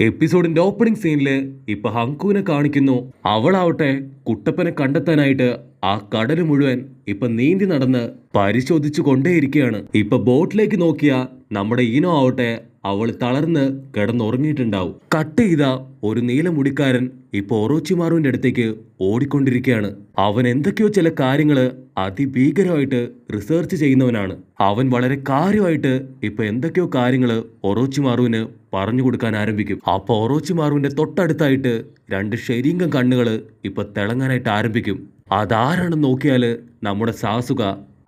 എപ്പിസോഡിന്റെ opening സീനില് ഇപ്പൊ ഹങ്കുവിനെ കാണിക്കുന്നു. അവളാവട്ടെ കുട്ടപ്പനെ കണ്ടെത്താനായിട്ട് ആ കടല് മുഴുവൻ ഇപ്പൊ നീന്തി നടന്ന് പരിശോധിച്ചു കൊണ്ടേയിരിക്കുകയാണ്. ഇപ്പൊ ബോട്ടിലേക്ക് നോക്കിയ നമ്മുടെ ഈനോ ആവട്ടെ അവൾ തളർന്ന് കിടന്നുറങ്ങിയിട്ടുണ്ടാവും. കട്ട് ചെയ്ത ഒരു നീലമുടിക്കാരൻ ഇപ്പൊ ഒറോച്ചിമാറുവിന്റെ അടുത്തേക്ക് ഓടിക്കൊണ്ടിരിക്കുകയാണ്. അവൻ എന്തൊക്കെയോ ചില കാര്യങ്ങള് അതിഭീകരമായിട്ട് റിസർച്ച് ചെയ്യുന്നവനാണ്. അവൻ വളരെ കാര്യമായിട്ട് ഇപ്പൊ എന്തൊക്കെയോ കാര്യങ്ങള് ഒറോച്ചിമാറുവിന് പറഞ്ഞു കൊടുക്കാൻ ആരംഭിക്കും. അപ്പൊ ഒറോച്ചിമാറുവിന്റെ തൊട്ടടുത്തായിട്ട് രണ്ട് ശരീരം കണ്ണുകള് ഇപ്പൊ തിളങ്ങാനായിട്ട് ആരംഭിക്കും. അതാരാണെന്ന് നോക്കിയാല് നമ്മുടെ സാസുക.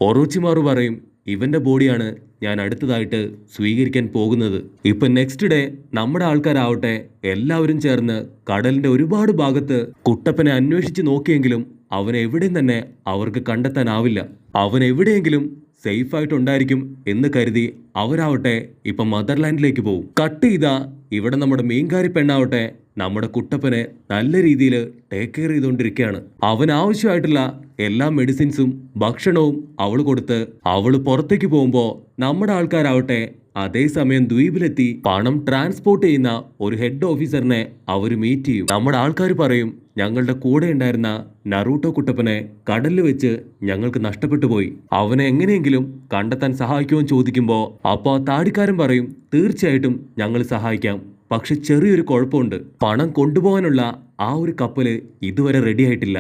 ഒറോച്ചിമാറു പറയും, ഇവന്റെ ബോഡിയാണ് ഞാൻ അടുത്തതായിട്ട് സ്വീകരിക്കാൻ പോകുന്നത്. ഇപ്പൊ നെക്സ്റ്റ് ഡേ നമ്മുടെ ആൾക്കാരാവട്ടെ എല്ലാവരും ചേർന്ന് കടലിന്റെ ഒരുപാട് ഭാഗത്ത് കുട്ടപ്പനെ അന്വേഷിച്ച് നോക്കിയെങ്കിലും അവനെ എവിടെയും തന്നെ അവർക്ക് കണ്ടെത്താനാവില്ല. അവൻ എവിടെയെങ്കിലും സേഫ് ആയിട്ടുണ്ടായിരിക്കും എന്ന് കരുതി അവരാവട്ടെ ഇപ്പൊ മദർലാൻഡിലേക്ക് പോകും. കട്ട് ചെയ്താ ഇവിടെ നമ്മുടെ മീൻകാരി പെണ്ണാവട്ടെ നമ്മുടെ കുട്ടപ്പനെ നല്ല രീതിയിൽ ടേക്ക് കെയർ ചെയ്തുകൊണ്ടിരിക്കുകയാണ്. അവൻ ആവശ്യമായിട്ടുള്ള എല്ലാ മെഡിസിൻസും ഭക്ഷണവും അവൾ കൊടുത്ത് അവള് പുറത്തേക്ക് പോകുമ്പോ നമ്മുടെ ആൾക്കാരാവട്ടെ അതേസമയം ദ്വീപിലെത്തി പണം ട്രാൻസ്പോർട്ട് ചെയ്യുന്ന ഒരു ഹെഡ് ഓഫീസറിനെ അവർ മീറ്റ് ചെയ്യും. നമ്മുടെ ആൾക്കാർ പറയും, ഞങ്ങളുടെ കൂടെ ഉണ്ടായിരുന്ന നറൂട്ടോ കുട്ടപ്പനെ കടലിൽ വെച്ച് ഞങ്ങൾക്ക് നഷ്ടപ്പെട്ടു പോയി. അവനെ എങ്ങനെയെങ്കിലും കണ്ടെത്താൻ സഹായിക്കുമെന്ന് ചോദിക്കുമ്പോൾ അപ്പോൾ ആ താടിക്കാരൻ പറയും, തീർച്ചയായിട്ടും ഞങ്ങൾ സഹായിക്കാം. പക്ഷെ ചെറിയൊരു കുഴപ്പമുണ്ട്. പണം കൊണ്ടുപോകാനുള്ള ആ ഒരു കപ്പല് ഇതുവരെ റെഡി ആയിട്ടില്ല.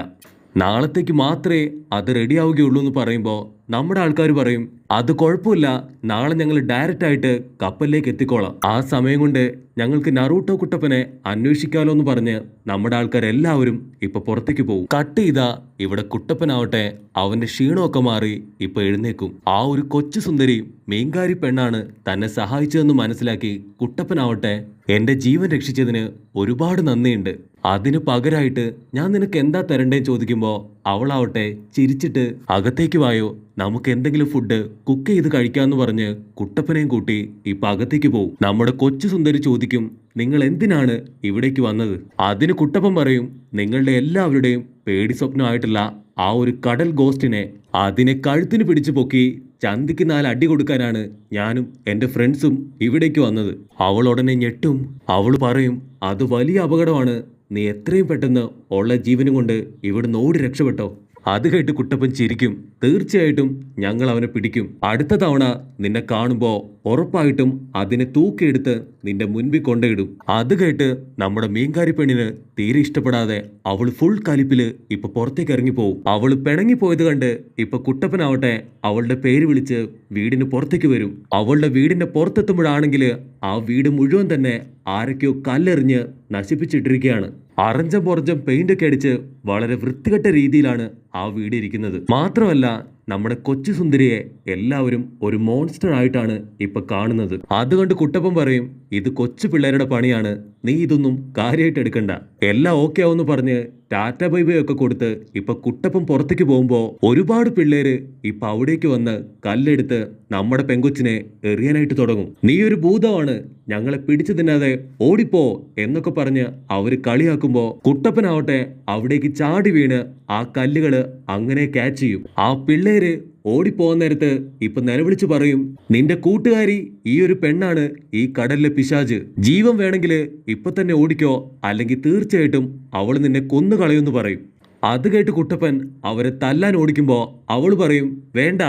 നാളത്തേക്ക് മാത്രമേ അത് റെഡി ആവുകയുള്ളൂ എന്ന് പറയുമ്പോൾ നമ്മുടെ ആൾക്കാർ പറയും, അത് കുഴപ്പമില്ല, നാളെ ഞങ്ങൾ ഡയറക്റ്റ് ആയിട്ട് കപ്പലിലേക്ക് എത്തിക്കോളാം. ആ സമയം കൊണ്ട് ഞങ്ങൾക്ക് നറൂട്ടോ കുട്ടപ്പനെ അന്വേഷിക്കാലോ എന്ന് പറഞ്ഞ് നമ്മുടെ ആൾക്കാരെല്ലാവരും ഇപ്പൊ പുറത്തേക്ക് പോകും. കട്ട് ചെയ്താ ഇവിടെ കുട്ടപ്പനാവട്ടെ അവന്റെ ക്ഷീണമൊക്കെ മാറി ഇപ്പൊ എഴുന്നേക്കും. ആ ഒരു കൊച്ചു സുന്ദരി മീൻകാരി പെണ്ണാണ് തന്നെ സഹായിച്ചതെന്ന് മനസ്സിലാക്കി കുട്ടപ്പനാവട്ടെ, എന്റെ ജീവൻ രക്ഷിച്ചതിന് ഒരുപാട് നന്ദിയുണ്ട്. അതിന് പകരമായിട്ട് ഞാൻ നിനക്ക് എന്താ തരണ്ടേന്ന് ചോദിക്കുമ്പോ അവളാവട്ടെ ചിരിച്ചിട്ട്, അകത്തേക്ക് വായോ, നമുക്ക് എന്തെങ്കിലും ഫുഡ് കുക്ക് ചെയ്ത് കഴിക്കാന്ന് പറഞ്ഞ് കുട്ടപ്പനെയും കൂട്ടി ഇപ്പൊ അകത്തേക്ക് പോകും. നമ്മുടെ കൊച്ചു സുന്ദരി ചോദിക്കും, നിങ്ങൾ എന്തിനാണ് ഇവിടേക്ക് വന്നത്? അതിന് കുട്ടപ്പൻ പറയും, നിങ്ങളുടെ എല്ലാവരുടെയും പേടി സ്വപ്നമായിട്ടുള്ള ആ ഒരു കടൽ ഗോസ്റ്റിനെ അതിനെ കഴുത്തിന് പിടിച്ചു പൊക്കി ചന്തിക്ക് 4 അടി കൊടുക്കാനാണ് ഞാനും എൻ്റെ ഫ്രണ്ട്സും ഇവിടേക്ക് വന്നത്. അവൾ ഉടനെ ഞെട്ടും. അവൾ പറയും, അത് വലിയ അപകടമാണ്, നീ എത്രയും പെട്ടെന്ന് ഉള്ള ജീവനും കൊണ്ട് ഇവിടുന്ന് ഓടി രക്ഷപ്പെട്ടോ. അത് കേട്ട് കുട്ടപ്പൻ ചിരിക്കും. തീർച്ചയായിട്ടും ഞങ്ങൾ അവനെ പിടിക്കും. അടുത്ത തവണ നിന്നെ കാണുമ്പോ ഉറപ്പായിട്ടും അതിനെ തൂക്കിയെടുത്ത് നിന്റെ മുൻപിൽ കൊണ്ടിടും. അത് കേട്ട് നമ്മുടെ മീൻകാരി പെണ്ണിന് തീരെ ഇഷ്ടപ്പെടാതെ അവൾ ഫുൾ കലിപ്പില് ഇപ്പൊ പുറത്തേക്ക് ഇറങ്ങിപ്പോവും. അവള് പിണങ്ങിപ്പോയത് കണ്ട് ഇപ്പൊ കുട്ടപ്പനാവട്ടെ അവളുടെ പേര് വിളിച്ച് വീടിന് പുറത്തേക്ക് വരും. അവളുടെ വീടിന്റെ പുറത്തെത്തുമ്പോഴാണെങ്കിൽ ആ വീട് മുഴുവൻ തന്നെ ആരൊക്കെയോ കല്ലെറിഞ്ഞ് നശിപ്പിച്ചിട്ടിരിക്കുകയാണ്. അറഞ്ചം പുറഞ്ചം പെയിന്റ് ഒക്കെ അടിച്ച് വളരെ വൃത്തികെട്ട രീതിയിലാണ് ആ വീട് ഇരിക്കുന്നത്. മാത്രമല്ല നമ്മുടെ കൊച്ചു സുന്ദരിയെ എല്ലാവരും ഒരു മോൺസ്റ്റർ ആയിട്ടാണ് ഇപ്പൊ കാണുന്നത്. അതുകൊണ്ട് കുട്ടപ്പൻ പറയും, ഇത് കൊച്ചു പിള്ളേരുടെ പണിയാണ്, നീ ഇതൊന്നും കാര്യമായിട്ട് എടുക്കണ്ട, എല്ലാം ഓക്കെ ആവെന്ന് പറഞ്ഞ് ടാറ്റ ബൈ ബൈ ഒക്കെ കൊടുത്ത് ഇപ്പൊ കുട്ടപ്പൻ പുറത്തേക്ക് പോകുമ്പോ ഒരുപാട് പിള്ളേര് ഇപ്പൊ അവിടേക്ക് വന്ന് കല്ലെടുത്ത് നമ്മുടെ പെങ്കൊച്ചിനെ എറിയാനായിട്ട് തുടങ്ങും. നീ ഒരു ഭൂതമാണ്, ഞങ്ങളെ പിടിച്ചു തിന്നാതെ ഓടിപ്പോ എന്നൊക്കെ പറഞ്ഞ് അവര് കളിയാക്കുമ്പോ കുട്ടപ്പനാവട്ടെ അവിടേക്ക് ചാടി വീണ് ആ കല്ലുകള് അങ്ങനെ ക്യാച്ച് ചെയ്യും. ആ പിള്ളേര് ഓടിപ്പോകുന്ന നേരത്ത് ഇപ്പൊ നിലവിളിച്ചു പറയും, നിന്റെ കൂട്ടുകാരി ഈ ഒരു പെണ്ണാണ് ഈ കടലിലെ പിശാച്, ജീവൻ വേണമെങ്കിൽ ഇപ്പൊ തന്നെ ഓടിക്കോ, അല്ലെങ്കിൽ തീർച്ചയായിട്ടും അവൾ നിന്നെ കൊന്നു കളയുമെന്ന് പറയും. അത് കേട്ട് കുട്ടപ്പൻ അവരെ തല്ലാൻ ഓടിക്കുമ്പോ അവള് പറയും, വേണ്ട,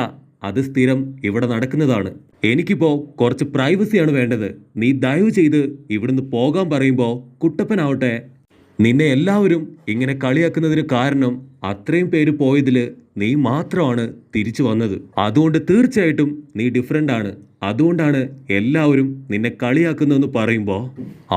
അത് സ്ഥിരം ഇവിടെ നടക്കുന്നതാണ്, എനിക്കിപ്പോ കുറച്ച് പ്രൈവസിയാണ് വേണ്ടത്, നീ ദയവ് ചെയ്ത് ഇവിടുന്ന് പോകാൻ പറയുമ്പോ കുട്ടപ്പനാവട്ടെ, നിന്നെ എല്ലാവരും ഇങ്ങനെ കളിയാക്കുന്നതിന് കാരണം അത്രയും പേര് പോയതില് നീ മാത്രമാണ് തിരിച്ചു വന്നത്. അതുകൊണ്ട് തീർച്ചയായിട്ടും നീ ഡിഫറെൻ്റ് ആണ്, അതുകൊണ്ടാണ് എല്ലാവരും നിന്നെ കളിയാക്കുന്നതെന്ന് പറയുമ്പോൾ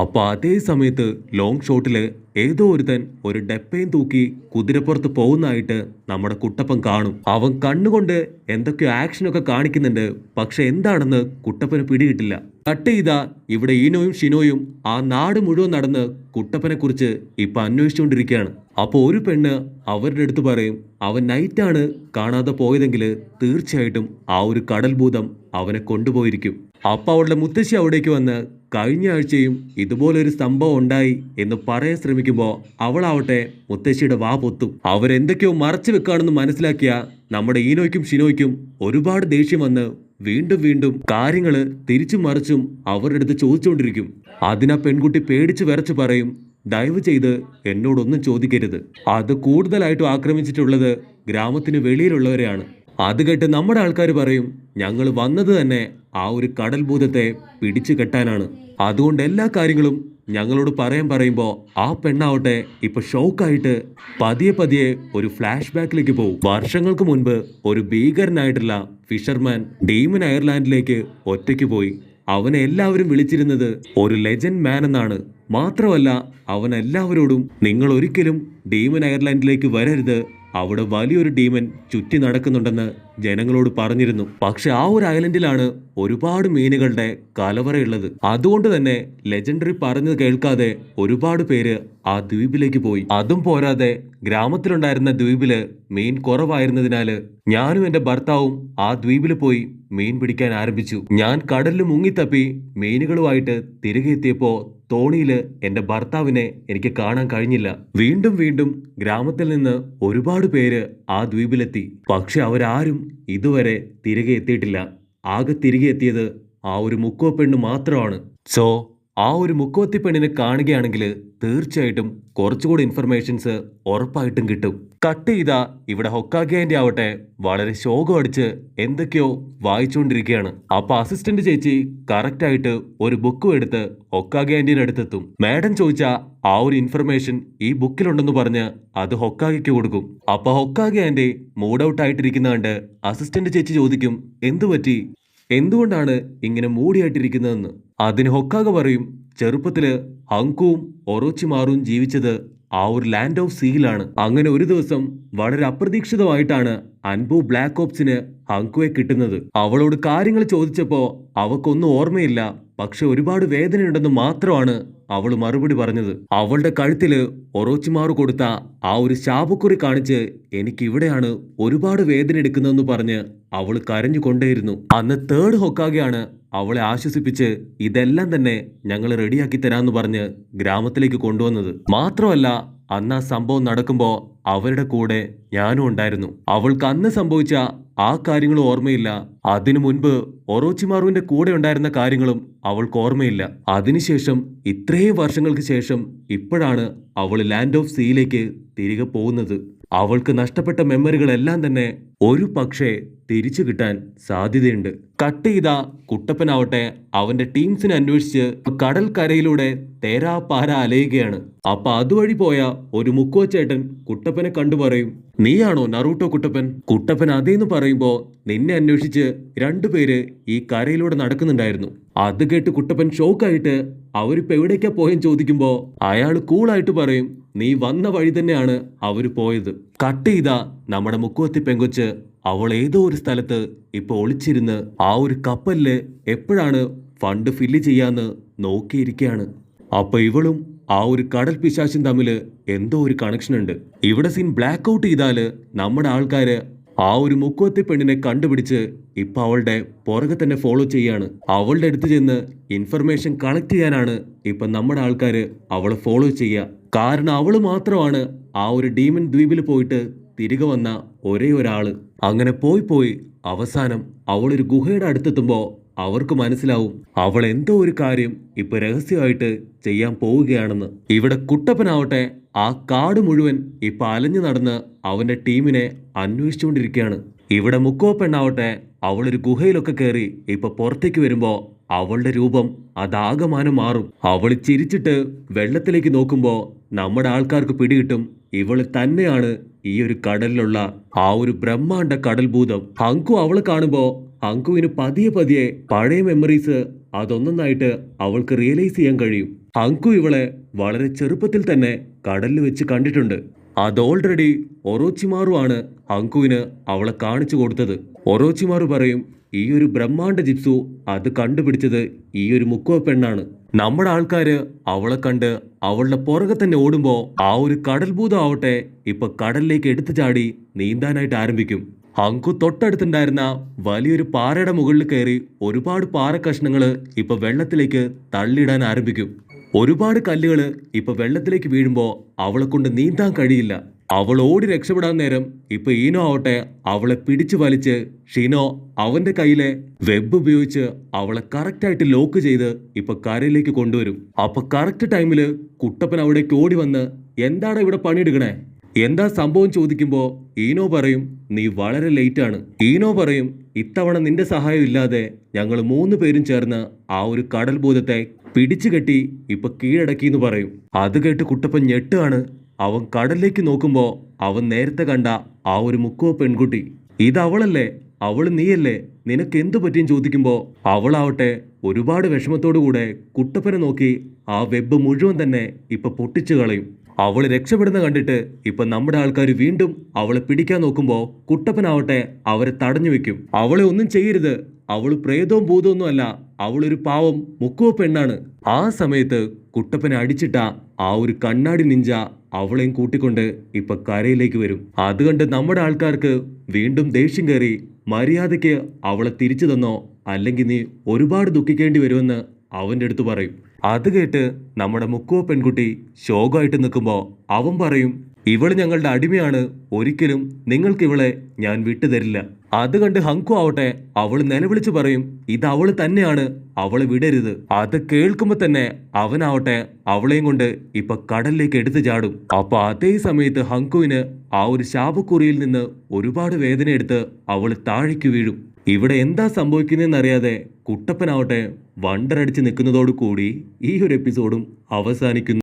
അപ്പൊ അതേ സമയത്ത് ലോങ് ഷോട്ടില് ഏതോ ഒരുത്തൻ ഒരു ഡെപ്പയും തൂക്കി കുതിരപ്പുറത്ത് പോകുന്നതായിട്ട് നമ്മുടെ കുട്ടപ്പൻ കാണും. അവൻ കണ്ണുകൊണ്ട് എന്തൊക്കെയോ ആക്ഷനൊക്കെ കാണിക്കുന്നുണ്ട്, പക്ഷെ എന്താണെന്ന് കുട്ടപ്പന് പിടികിട്ടില്ല. കട്ട് ചെയ്താ ഇവിടെ ഈനോയും ഷിനോയും ആ നാട് മുഴുവൻ നടന്ന് കുട്ടപ്പനെ കുറിച്ച് ഇപ്പൊ അന്വേഷിച്ചുകൊണ്ടിരിക്കുകയാണ്. അപ്പൊ ഒരു പെണ്ണ് അവരുടെ അടുത്ത് പറയും, അവൻ നൈറ്റാണ് കാണാതെ പോയതെങ്കിൽ തീർച്ചയായിട്ടും ആ ഒരു കടൽ ഭൂതം അവനെ കൊണ്ടുപോയിരിക്കും. അപ്പൊ അവളുടെ മുത്തശ്ശി അവിടേക്ക് വന്ന് കഴിഞ്ഞ ആഴ്ചയും ഇതുപോലൊരു സംഭവം ഉണ്ടായി എന്ന് പറയാൻ ശ്രമിക്കുമ്പോ അവളാവട്ടെ മുത്തശ്ശിയുടെ വാ പൊത്തും. അവരെന്തൊക്കെയോ മറച്ചു വെക്കാണെന്ന് മനസ്സിലാക്കിയ നമ്മുടെ ഈനോയ്ക്കും ഷിനോയ്ക്കും ഒരുപാട് ദേഷ്യം വന്ന് വീണ്ടും വീണ്ടും കാര്യങ്ങള് തിരിച്ചും മറിച്ചും അവരുടെ അടുത്ത് ചോദിച്ചുകൊണ്ടിരിക്കും. അതിനാ പെൺകുട്ടി പേടിച്ചു വിറച്ചു പറയും, ദയവ് ചെയ്ത് എന്നോടൊന്നും ചോദിക്കരുത്. അത് കൂടുതലായിട്ടും ആക്രമിച്ചിട്ടുള്ളത് ഗ്രാമത്തിന് വെളിയിലുള്ളവരെയാണ്. അത് കേട്ട് നമ്മുടെ ആൾക്കാർ പറയും, ഞങ്ങൾ വന്നത് തന്നെ ആ ഒരു കടൽ ഭൂതത്തെ പിടിച്ചു കെട്ടാനാണ്. അതുകൊണ്ട് എല്ലാ കാര്യങ്ങളും ഞങ്ങളോട് പറയുമ്പോ ആ പെണ്ണാവട്ടെ ഇപ്പൊ ഷോക്കായിട്ട് പതിയെ പതിയെ ഒരു ഫ്ലാഷ് ബാക്കിലേക്ക് പോകും. വർഷങ്ങൾക്ക് മുൻപ് ഒരു ഭീകരനായിട്ടുള്ള ഫിഷർമാൻ ഡീമൻ അയർലാൻഡിലേക്ക് ഒറ്റയ്ക്ക് പോയി. അവനെ എല്ലാവരും വിളിച്ചിരുന്നത് ഒരു ലെജൻഡ് മാൻ എന്നാണ്. മാത്രമല്ല അവൻ എല്ലാവരോടും നിങ്ങൾ ഒരിക്കലും ഡീമൻ അയർലാൻഡിലേക്ക് വരരുത്, അവിടെ വലിയൊരു ഡീമൻ ചുറ്റി നടക്കുന്നുണ്ടെന്ന് ജനങ്ങളോട് പറഞ്ഞിരുന്നു. പക്ഷെ ആ ഒരു ഐലൻഡിലാണ് ഒരുപാട് മീനുകളുടെ കലവറയുള്ളത്. അതുകൊണ്ട് തന്നെ ലെജൻഡറി പറഞ്ഞത് കേൾക്കാതെ ഒരുപാട് പേര് ആ ദ്വീപിലേക്ക് പോയി. അതും പോരാതെ ഗ്രാമത്തിലുണ്ടായിരുന്ന ദ്വീപില് മീൻ കുറവായിരുന്നതിനാല് ഞാനും എന്റെ ഭർത്താവും ആ ദ്വീപിൽ പോയി മീൻ പിടിക്കാൻ ആരംഭിച്ചു. ഞാൻ കടലിൽ മുങ്ങിത്തപ്പി മീനുകളുമായിട്ട് തിരികെ എത്തിയപ്പോ തോണിയില് എന്റെ ഭർത്താവിനെ എനിക്ക് കാണാൻ കഴിഞ്ഞില്ല. വീണ്ടും വീണ്ടും ഗ്രാമത്തിൽ നിന്ന് ഒരുപാട് പേര് ആ ദ്വീപിലെത്തി. പക്ഷെ അവരാരും ഇതുവരെ തിരികെ എത്തിയിട്ടില്ല. ആകെ തിരികെ എത്തിയത് ആ ഒരു മുക്കുവ പെണ്ണ് മാത്രമാണ്. സോ ആ ഒരു മുക്കുവത്തി പെണ്ണിനെ കാണുകയാണെങ്കിൽ തീർച്ചയായിട്ടും കുറച്ചുകൂടി ഇൻഫർമേഷൻസ് ഉറപ്പായിട്ടും കിട്ടും. കട്ട് ചെയ്താ ഇവിടെ ഹൊക്കാഗെ ആവട്ടെ വളരെ ശോകം അടിച്ച് എന്തൊക്കെയോ വായിച്ചുകൊണ്ടിരിക്കുകയാണ്. അപ്പൊ അസിസ്റ്റന്റ് ചേച്ചി കറക്റ്റ് ആയിട്ട് ഒരു ബുക്കും എടുത്ത് ഹൊക്കാഗെ ആന്റിയുടെ അടുത്തെത്തും. മാഡം ചോദിച്ച ആ ഒരു ഇൻഫർമേഷൻ ഈ ബുക്കിലുണ്ടെന്ന് പറഞ്ഞ് അത് ഹൊക്കാഗയ്ക്ക് കൊടുക്കും. അപ്പൊ ഹൊക്കാഗെ ആന്റി മൂഡ് ഔട്ട് ആയിട്ടിരിക്കുന്ന കണ്ട് അസിസ്റ്റന്റ് ചേച്ചി ചോദിക്കും, എന്തു പറ്റി, എന്തുകൊണ്ടാണ് ഇങ്ങനെ മൂടിയായിട്ടിരിക്കുന്നതെന്ന്. അതിന് ഹൊക്കാഗെ പറയും, ചെറുപ്പത്തില് ഹങ്കുവും ഒറോച്ചിമാറും ജീവിച്ചത് ആ ഒരു ലാൻഡ് ഓഫ് സീയിലാണ്. അങ്ങനെ ഒരു ദിവസം വളരെ അപ്രതീക്ഷിതമായിട്ടാണ് അൻപു ബ്ലാക്ക് ഓപ്സിന് ഹങ്കുവെ കിട്ടുന്നത്. അവളോട് കാര്യങ്ങൾ ചോദിച്ചപ്പോ അവക്കൊന്നും ഓർമ്മയില്ല, പക്ഷെ ഒരുപാട് വേദനയുണ്ടെന്ന് മാത്രമാണ് അവൾ മറുപടി പറഞ്ഞത്. അവളുടെ കഴുത്തില് ഒറോച്ചിമാറു കൊടുത്ത ആ ഒരു ശാപക്കുറി കാണിച്ച് എനിക്ക് ഇവിടെയാണ് ഒരുപാട് വേദന എടുക്കുന്നതെന്ന് പറഞ്ഞ് അവൾ കരഞ്ഞുകൊണ്ടേയിരുന്നു. അന്ന് തേർഡ് ഹൊക്കാഗെയാണ് അവളെ ആശ്വസിപ്പിച്ച് ഇതെല്ലാം തന്നെ ഞങ്ങൾ റെഡിയാക്കി തരാമെന്ന് പറഞ്ഞ് ഗ്രാമത്തിലേക്ക് കൊണ്ടുവന്നത്. മാത്രമല്ല അന്ന് ആ സംഭവം നടക്കുമ്പോ അവരുടെ കൂടെ ഞാനും ഉണ്ടായിരുന്നു. അവൾക്ക് അന്ന് സംഭവിച്ച ആ കാര്യങ്ങളും ഓർമ്മയില്ല. അതിനു മുൻപ് ഒറോച്ചിമാറുവിന്റെ കൂടെ ഉണ്ടായിരുന്ന കാര്യങ്ങളും അവൾക്ക് ഓർമ്മയില്ല. അതിനുശേഷം ഇത്രയും വർഷങ്ങൾക്ക് ശേഷം ഇപ്പോഴാണ് അവൾ ലാൻഡ് ഓഫ് സീയിലേക്ക് തിരികെ പോകുന്നത്. അവൾക്ക് നഷ്ടപ്പെട്ട മെമ്മറികളെല്ലാം തന്നെ ഒരു പക്ഷേ തിരിച്ചു കിട്ടാൻ സാധ്യതയുണ്ട്. കട്ട് ചെയ്ത കുട്ടപ്പനാവട്ടെ അവന്റെ ടീംസിനെ അന്വേഷിച്ച് കടൽക്കരയിലൂടെ തേരാപ്പാര അലയുകയാണ്. അപ്പൊ അതുവഴി പോയ ഒരു മുക്കുവച്ചേട്ടൻ കുട്ടപ്പനെ കണ്ടു പറയും, നീയാണോ നറൂട്ടോ കുട്ടപ്പൻ? കുട്ടപ്പൻ അതേന്ന് പറയുമ്പോ നിന്നെ അന്വേഷിച്ച് രണ്ടുപേര് ഈ കരയിലൂടെ നടക്കുന്നുണ്ടായിരുന്നു. അത് കേട്ട് കുട്ടപ്പൻ ഷോക്കായിട്ട് അവരിപ്പോ എവിടേക്കാ പോയെന്ന് ചോദിക്കുമ്പോ അയാൾ കൂളായിട്ട് പറയും, നീ വന്ന വഴി തന്നെയാണ് അവര് പോയത്. കട്ട് ചെയ്ത നമ്മുടെ മുക്കുവത്തി പെങ്കൊച്ച് അവൾ ഏതോ ഒരു സ്ഥലത്ത് ഇപ്പൊ ഒളിച്ചിരുന്ന് ആ ഒരു കപ്പലില് എപ്പോഴാണ് ഫണ്ട് ഫില്ല് ചെയ്യാന്ന് നോക്കിയിരിക്കുകയാണ്. അപ്പൊ ഇവളും ആ ഒരു കടൽ പിശാചും തമ്മില് എന്തോ ഒരു കണക്ഷൻ ഉണ്ട്. ഇവിടെ സീൻ ബ്ലാക്ക് ഔട്ട് ചെയ്താല് നമ്മുടെ ആൾക്കാര് ആ ഒരു മുക്കുവത്തി പെണ്ണിനെ കണ്ടുപിടിച്ച് ഇപ്പൊ അവളുടെ പുറകെ തന്നെ ഫോളോ ചെയ്യാണ്. അവളുടെ അടുത്ത് ചെന്ന് ഇൻഫർമേഷൻ കളക്ട് ചെയ്യാനാണ് ഇപ്പൊ നമ്മുടെ ആൾക്കാര് അവളെ ഫോളോ ചെയ്യുക. കാരണം അവള് മാത്രമാണ് ആ ഒരു ഡീമൻ ദ്വീപിൽ പോയിട്ട് തിരികെ വന്ന ഒരേ ഒരാള്. അങ്ങനെ പോയി അവസാനം അവളൊരു ഗുഹയുടെ അടുത്തെത്തുമ്പോ അവർക്ക് മനസ്സിലാവും അവൾ എന്തോ ഒരു കാര്യം ഇപ്പൊ രഹസ്യമായിട്ട് ചെയ്യാൻ പോവുകയാണെന്ന്. ഇവിടെ കുട്ടപ്പനാവട്ടെ ആ കാട് മുഴുവൻ ഇപ്പൊ അലഞ്ഞു നടന്ന് അവന്റെ ടീമിനെ അന്വേഷിച്ചുകൊണ്ടിരിക്കുകയാണ്. ഇവിടെ മുക്കുവ പെണ്ണാവട്ടെ അവളൊരു ഗുഹയിലൊക്കെ കയറി ഇപ്പൊ പുറത്തേക്ക് വരുമ്പോ അവളുടെ രൂപം അതാകമാനം മാറും. അവൾ ചിരിച്ചിട്ട് വെള്ളത്തിലേക്ക് നോക്കുമ്പോ നമ്മുടെ ആൾക്കാർക്ക് പിടികിട്ടും ഇവള് തന്നെയാണ് ഈ ഒരു കടലിലുള്ള ആ ഒരു ബ്രഹ്മാണ്ഡ കടൽ ഭൂതം. ഹങ്കു അവളെ കാണുമ്പോ ഹങ്കുവിന് പതിയെ പഴയ മെമ്മറീസ് അതൊന്നായിട്ട് അവൾക്ക് റിയലൈസ് ചെയ്യാൻ കഴിയും. ഹങ്കു ഇവളെ വളരെ ചെറുപ്പത്തിൽ തന്നെ കടലിൽ വെച്ച് കണ്ടിട്ടുണ്ട്. അത് ഓൾറെഡി ഒറോച്ചിമാറു ആണ് ഹങ്കുവിന് അവളെ കാണിച്ചു കൊടുത്തത്. ഒറോച്ചിമാറു പറയും, ഈ ഒരു ബ്രഹ്മാണ്ഡ ജിപ്സു അത് കണ്ടുപിടിച്ചത് ഈ ഒരു മുക്കുവ പെണ്ണാണ്. നമ്മുടെ ആൾക്കാര് അവളെ കണ്ട് അവളുടെ പുറകെ തന്നെ ഓടുമ്പോ ആ ഒരു കടൽഭൂതം ആവട്ടെ ഇപ്പൊ കടലിലേക്ക് എടുത്തു ചാടി നീന്താനായിട്ട് ആരംഭിക്കും. ഹങ്കു തൊട്ടടുത്തുണ്ടായിരുന്ന വലിയൊരു പാറയുടെ മുകളിൽ കയറി ഒരുപാട് പാറ കഷ്ണങ്ങള് ഇപ്പൊ വെള്ളത്തിലേക്ക് തള്ളിയിടാൻ ആരംഭിക്കും. ഒരുപാട് കല്ലുകള് ഇപ്പൊ വെള്ളത്തിലേക്ക് വീഴുമ്പോ അവളെ കൊണ്ട് നീന്താൻ കഴിയില്ല. അവൾ ഓടി രക്ഷപ്പെടാൻ നേരം ഇപ്പൊ ഈനോ ആവട്ടെ അവളെ പിടിച്ചു വലിച്ച് ഷിനോ അവന്റെ കയ്യിലെ വെബ് ഉപയോഗിച്ച് അവളെ കറക്റ്റായിട്ട് ലോക്ക് ചെയ്ത് ഇപ്പൊ കരയിലേക്ക് കൊണ്ടുവരും. അപ്പൊ കറക്റ്റ് ടൈമില് കുട്ടപ്പൻ അവിടേക്ക് ഓടി വന്ന് എന്താണ് ഇവിടെ പണിയെടുക്കണേ, എന്താ സംഭവം ചോദിക്കുമ്പോ ഈനോ പറയും നീ വളരെ ലേറ്റ് ആണ്. ഈനോ പറയും ഇത്തവണ നിന്റെ സഹായം ഇല്ലാതെ ഞങ്ങൾ 3 പേരും ചേർന്ന് ആ ഒരു കടൽ ഭൂതത്തെ പിടിച്ചു കെട്ടി ഇപ്പൊ കീഴടക്കിന്ന് പറയും. അത് കേട്ട് കുട്ടപ്പൻ ഞെട്ടാണ്. അവൻ കടലിലേക്ക് നോക്കുമ്പോ അവൻ നേരത്തെ കണ്ട ആ ഒരു മുക്കുവ പെൺകുട്ടി ഇതവളല്ലേ, അവള് നീയല്ലേ, നിനക്ക് എന്തു പറ്റിയും ചോദിക്കുമ്പോ അവളാവട്ടെ ഒരുപാട് വിഷമത്തോടുകൂടെ കുട്ടപ്പനെ നോക്കി ആ വെബ് മുഴുവൻ തന്നെ ഇപ്പൊ പൊട്ടിച്ചു കളയും. അവള് രക്ഷപ്പെടുന്ന കണ്ടിട്ട് ഇപ്പൊ നമ്മുടെ ആൾക്കാർ വീണ്ടും അവളെ പിടിക്കാൻ നോക്കുമ്പോ കുട്ടപ്പനാവട്ടെ അവരെ തടഞ്ഞു വെക്കും. അവളെ ഒന്നും ചെയ്യരുത്, അവള് പ്രേതവും ഭൂതമൊന്നും അല്ല, അവളൊരു പാവം മുക്കുവ പെണ്ണാണ്. ആ സമയത്ത് കുട്ടപ്പനെ അടിച്ചിട്ട ആ ഒരു കണ്ണാടി നിഞ്ച അവളെയും കൂട്ടിക്കൊണ്ട് ഇപ്പൊ കരയിലേക്ക് വരും. അത് കണ്ട് നമ്മുടെ ആൾക്കാർക്ക് വീണ്ടും ദേഷ്യം കയറി മര്യാദയ്ക്ക് അവളെ തിരിച്ചു തന്നോ അല്ലെങ്കിൽ നീ ഒരുപാട് ദുഃഖിക്കേണ്ടി വരുമെന്ന് അവന്റെ അടുത്ത് പറയും. അത് കേട്ട് നമ്മുടെ മുക്കുവ പെൺകുട്ടി ശോകമായിട്ട് നിൽക്കുമ്പോ അവൻ പറയും ഇവള് ഞങ്ങളുടെ അടിമയാണ്, ഒരിക്കലും നിങ്ങൾക്ക് ഇവളെ ഞാൻ വിട്ടുതരില്ല. അത് കണ്ട് ഹങ്കു ആവട്ടെ അവള് നിലവിളിച്ചു പറയും ഇത് അവള് തന്നെയാണ്, അവളെ വിടരുത്. അത് കേൾക്കുമ്പോ തന്നെ അവനാവട്ടെ അവളെയും കൊണ്ട് ഇപ്പൊ കടലിലേക്ക് എടുത്തു ചാടും. അപ്പൊ അതേ സമയത്ത് ഹങ്കുവിന് ആ ഒരു ശാപക്കുറിയിൽ നിന്ന് ഒരുപാട് വേദന എടുത്ത് അവള് താഴേക്ക് വീഴും. ഇവിടെ എന്താ സംഭവിക്കുന്നതെന്നറിയാതെ കുട്ടപ്പനാവട്ടെ വണ്ടറടിച്ച് നിൽക്കുന്നതോടു കൂടി ഈ ഒരു എപ്പിസോഡും അവസാനിക്കുന്നു.